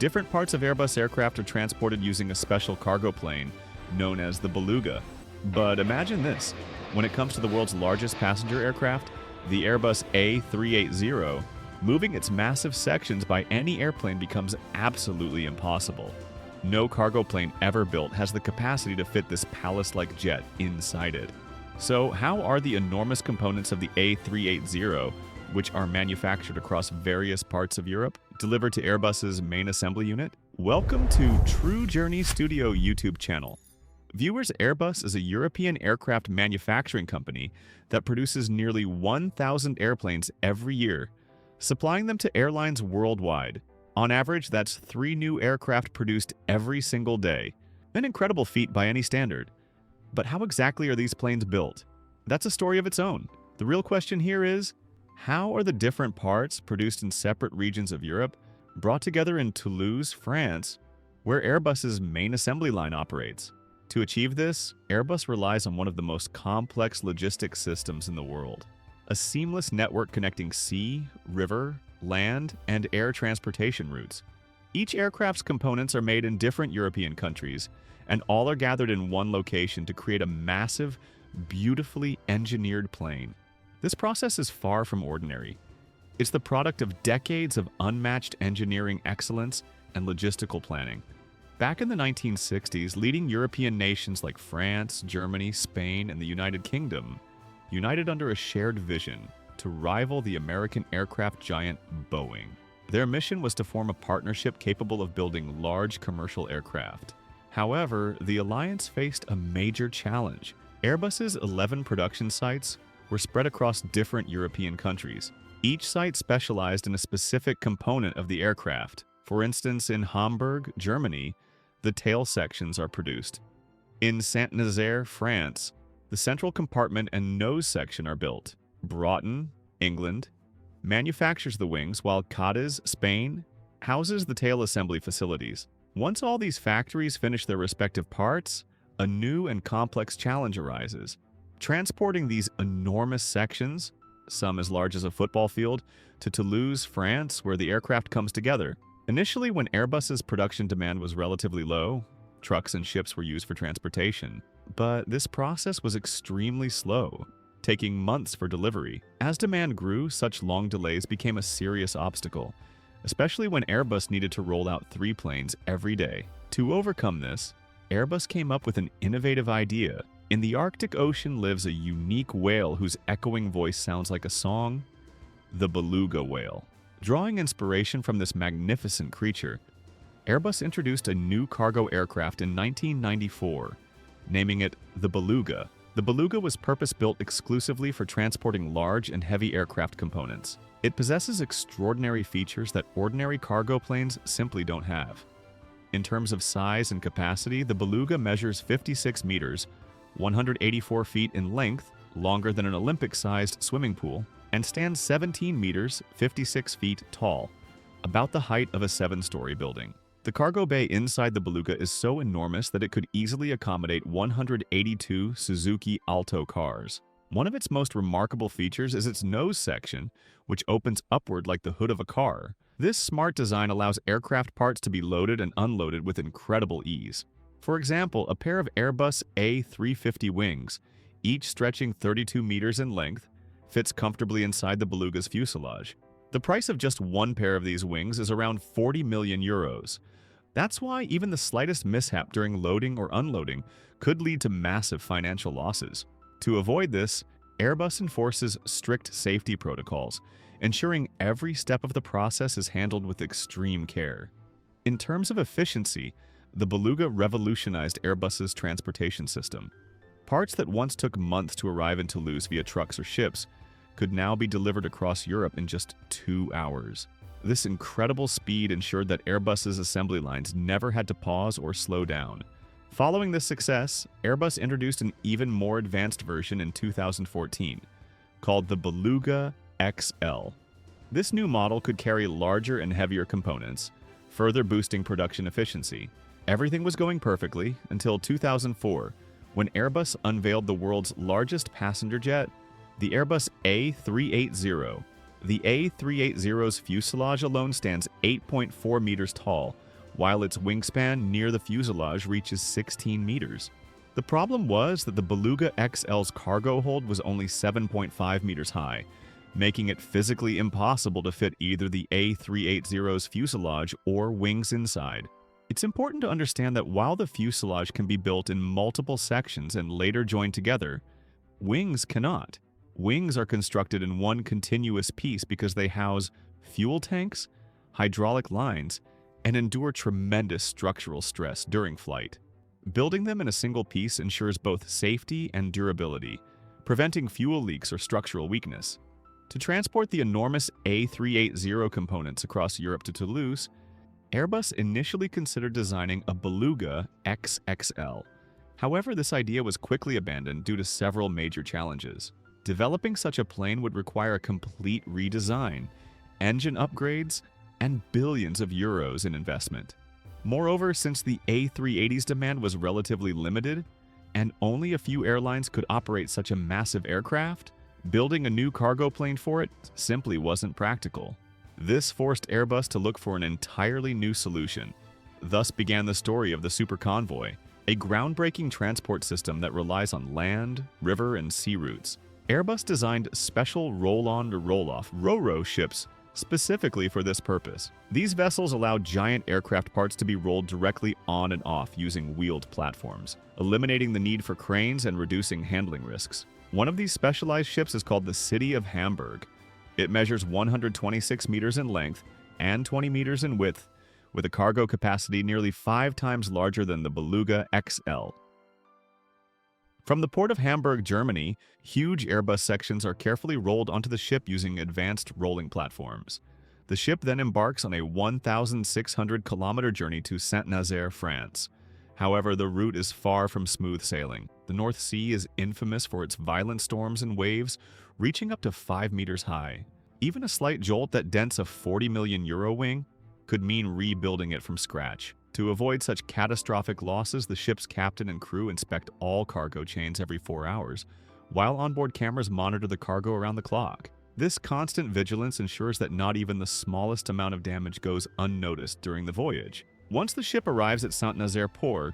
Different parts of Airbus aircraft are transported using a special cargo plane known as the Beluga. But imagine this. When it comes to the world's largest passenger aircraft, the Airbus A380, moving its massive sections by any airplane becomes absolutely impossible. No cargo plane ever built has the capacity to fit this palace-like jet inside it. So how are the enormous components of the A380, which are manufactured across various parts of Europe, delivered to Airbus's main assembly unit? Welcome to True Journey Studio YouTube channel. Viewers, Airbus is a European aircraft manufacturing company that produces nearly 1,000 airplanes every year, supplying them to airlines worldwide. On average, that's 3 new aircraft produced every single day. An incredible feat by any standard. But how exactly are these planes built? That's a story of its own. The real question here is, how are the different parts produced in separate regions of Europe brought together in Toulouse, France, where Airbus's main assembly line operates? To achieve this, Airbus relies on one of the most complex logistics systems in the world. A seamless network connecting sea, river, land, and air transportation routes. Each aircraft's components are made in different European countries, and all are gathered in one location to create a massive, beautifully engineered plane. This process is far from ordinary. It's the product of decades of unmatched engineering excellence and logistical planning. Back in the 1960s, leading European nations like France, Germany, Spain, and the United Kingdom united under a shared vision to rival the American aircraft giant Boeing. Their mission was to form a partnership capable of building large commercial aircraft. However, the alliance faced a major challenge. Airbus's 11 production sites were spread across different European countries. Each site specialized in a specific component of the aircraft. For instance, in Hamburg, Germany, the tail sections are produced. In Saint-Nazaire, France, the central compartment and nose section are built. Broughton, England, manufactures the wings, while Cadiz, Spain, houses the tail assembly facilities. Once all these factories finish their respective parts, a new and complex challenge arises. Transporting these enormous sections, some as large as a football field, to Toulouse, France, where the aircraft comes together. Initially, when Airbus's production demand was relatively low, trucks and ships were used for transportation. But this process was extremely slow, taking months for delivery. As demand grew, such long delays became a serious obstacle, especially when Airbus needed to roll out 3 planes every day. To overcome this, Airbus came up with an innovative idea. In the Arctic Ocean lives a unique whale whose echoing voice sounds like a song, the beluga whale. Drawing inspiration from this magnificent creature, Airbus introduced a new cargo aircraft in 1994, naming it the Beluga. The Beluga was purpose-built exclusively for transporting large and heavy aircraft components. It possesses extraordinary features that ordinary cargo planes simply don't have. In terms of size and capacity, the Beluga measures 56 meters, 184 feet in length, longer than an Olympic-sized swimming pool, and stands 17 meters, 56 feet tall, about the height of a 7-story building. The cargo bay inside the Beluga is so enormous that it could easily accommodate 182 Suzuki Alto cars. One of its most remarkable features is its nose section, which opens upward like the hood of a car. This smart design allows aircraft parts to be loaded and unloaded with incredible ease. For example, a pair of Airbus A380 wings, each stretching 32 meters in length, fits comfortably inside the Beluga's fuselage. The price of just one pair of these wings is around 40 million euros. That's why even the slightest mishap during loading or unloading could lead to massive financial losses. To avoid this, Airbus enforces strict safety protocols, ensuring every step of the process is handled with extreme care. In terms of efficiency, the Beluga revolutionized Airbus's transportation system. Parts that once took months to arrive in Toulouse via trucks or ships could now be delivered across Europe in just 2 hours. This incredible speed ensured that Airbus's assembly lines never had to pause or slow down. Following this success, Airbus introduced an even more advanced version in 2014, called the Beluga XL. This new model could carry larger and heavier components, further boosting production efficiency. Everything was going perfectly until 2004, when Airbus unveiled the world's largest passenger jet, the Airbus A380. The A380's fuselage alone stands 8.4 meters tall, while its wingspan near the fuselage reaches 16 meters. The problem was that the Beluga XL's cargo hold was only 7.5 meters high, making it physically impossible to fit either the A380's fuselage or wings inside. It's important to understand that while the fuselage can be built in multiple sections and later joined together, wings cannot. Wings are constructed in one continuous piece because they house fuel tanks, hydraulic lines, and endure tremendous structural stress during flight. Building them in a single piece ensures both safety and durability, preventing fuel leaks or structural weakness. To transport the enormous A380 components across Europe to Toulouse, Airbus initially considered designing a Beluga XL. However, this idea was quickly abandoned due to several major challenges. Developing such a plane would require a complete redesign, engine upgrades, and billions of euros in investment. Moreover, since the A380's demand was relatively limited, and only a few airlines could operate such a massive aircraft, building a new cargo plane for it simply wasn't practical. This forced Airbus to look for an entirely new solution. Thus began the story of the Super Convoy, a groundbreaking transport system that relies on land, river, and sea routes. Airbus designed special roll-on to roll-off ro-ro ships specifically for this purpose. These vessels allow giant aircraft parts to be rolled directly on and off using wheeled platforms, eliminating the need for cranes and reducing handling risks. One of these specialized ships is called the City of Hamburg. It measures 126 meters in length and 20 meters in width, with a cargo capacity nearly 5 times larger than the Beluga XL. From the port of Hamburg, Germany, huge Airbus sections are carefully rolled onto the ship using advanced rolling platforms. The ship then embarks on a 1,600-kilometer journey to Saint-Nazaire, France. However, the route is far from smooth sailing. The North Sea is infamous for its violent storms and waves, reaching up to 5 meters high. Even a slight jolt that dents a 40 million euro wing could mean rebuilding it from scratch. To avoid such catastrophic losses, the ship's captain and crew inspect all cargo chains every 4 hours, while onboard cameras monitor the cargo around the clock. This constant vigilance ensures that not even the smallest amount of damage goes unnoticed during the voyage. Once the ship arrives at Saint-Nazaire port,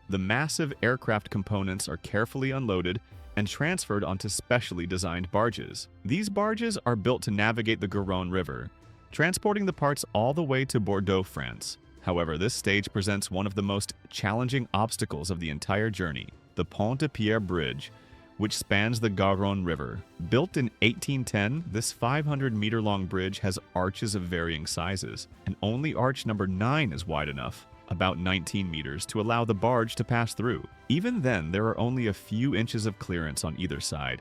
the massive aircraft components are carefully unloaded and transferred onto specially designed barges. These barges are built to navigate the Garonne River, transporting the parts all the way to Bordeaux, France. However, this stage presents one of the most challenging obstacles of the entire journey, the Pont de Pierre Bridge, which spans the Garonne River. Built in 1810, this 500-meter-long bridge has arches of varying sizes, and only arch number 9 is wide enough, about 19 meters, to allow the barge to pass through. Even then, there are only a few inches of clearance on either side.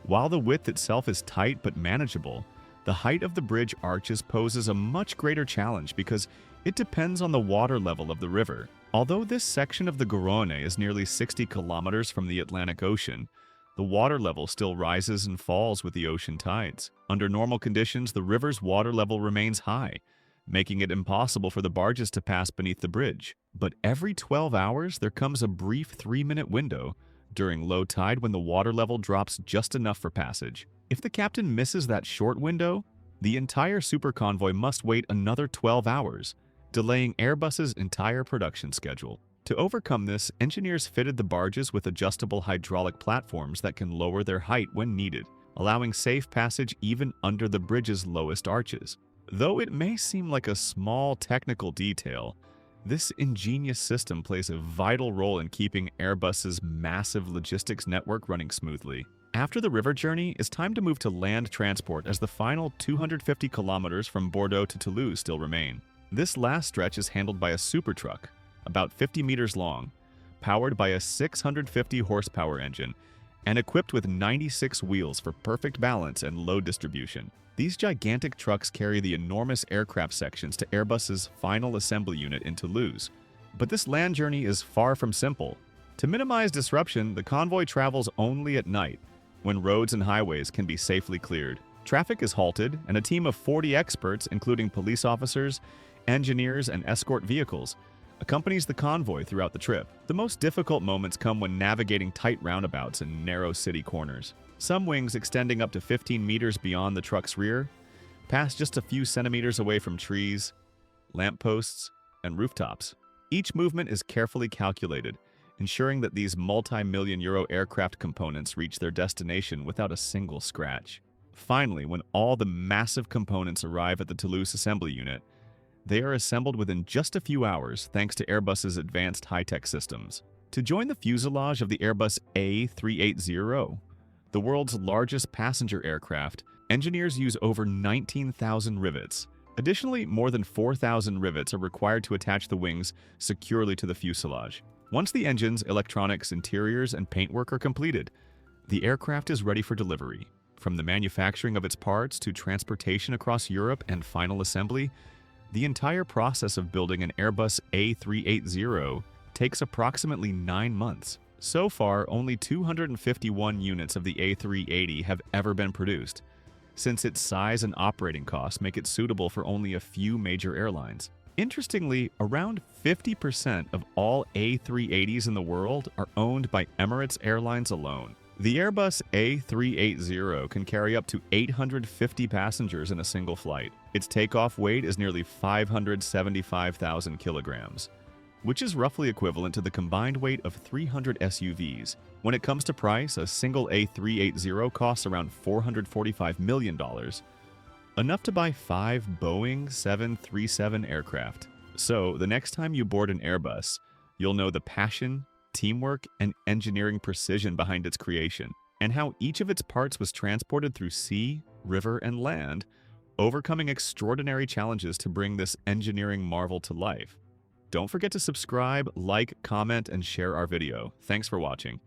While the width itself is tight but manageable, the height of the bridge arches poses a much greater challenge because it depends on the water level of the river. Although this section of the Garonne is nearly 60 kilometers from the Atlantic Ocean, the water level still rises and falls with the ocean tides. Under normal conditions, the river's water level remains high, making it impossible for the barges to pass beneath the bridge. But every 12 hours, there comes a brief 3-minute window during low tide when the water level drops just enough for passage. If the captain misses that short window, the entire super convoy must wait another 12 hours, delaying Airbus's entire production schedule. To overcome this, engineers fitted the barges with adjustable hydraulic platforms that can lower their height when needed, allowing safe passage even under the bridge's lowest arches. Though it may seem like a small technical detail, this ingenious system plays a vital role in keeping Airbus's massive logistics network running smoothly. After the river journey, it's time to move to land transport as the final 250 kilometers from Bordeaux to Toulouse still remain. This last stretch is handled by a super truck, about 50 meters long, powered by a 650 horsepower engine, and equipped with 96 wheels for perfect balance and load distribution. These gigantic trucks carry the enormous aircraft sections to Airbus's final assembly unit in Toulouse. But this land journey is far from simple. To minimize disruption, the convoy travels only at night, when roads and highways can be safely cleared. Traffic is halted, and a team of 40 experts, including police officers, engineers, and escort vehicles, accompanies the convoy throughout the trip. The most difficult moments come when navigating tight roundabouts and narrow city corners. Some wings extending up to 15 meters beyond the truck's rear pass just a few centimeters away from trees, lampposts, and rooftops. Each movement is carefully calculated, ensuring that these multi-million-euro aircraft components reach their destination without a single scratch. Finally, when all the massive components arrive at the Toulouse assembly unit, they are assembled within just a few hours thanks to Airbus's advanced high-tech systems. To join the fuselage of the Airbus A380, the world's largest passenger aircraft, engineers use over 19,000 rivets. Additionally, more than 4,000 rivets are required to attach the wings securely to the fuselage. Once the engines, electronics, interiors, and paintwork are completed, the aircraft is ready for delivery. From the manufacturing of its parts to transportation across Europe and final assembly, the entire process of building an Airbus A380 takes approximately 9 months. So far, only 251 units of the A380 have ever been produced, since its size and operating costs make it suitable for only a few major airlines. Interestingly, around 50% of all A380s in the world are owned by Emirates Airlines alone. The Airbus A380 can carry up to 850 passengers in a single flight. Its takeoff weight is nearly 575,000 kilograms, which is roughly equivalent to the combined weight of 300 SUVs. When it comes to price, a single A380 costs around $445 million, enough to buy 5 Boeing 737 aircraft. So, the next time you board an Airbus, you'll know the passion, teamwork, and engineering precision behind its creation, and how each of its parts was transported through sea, river, and land, overcoming extraordinary challenges to bring this engineering marvel to life. Don't forget to subscribe, like, comment, and share our video. Thanks for watching.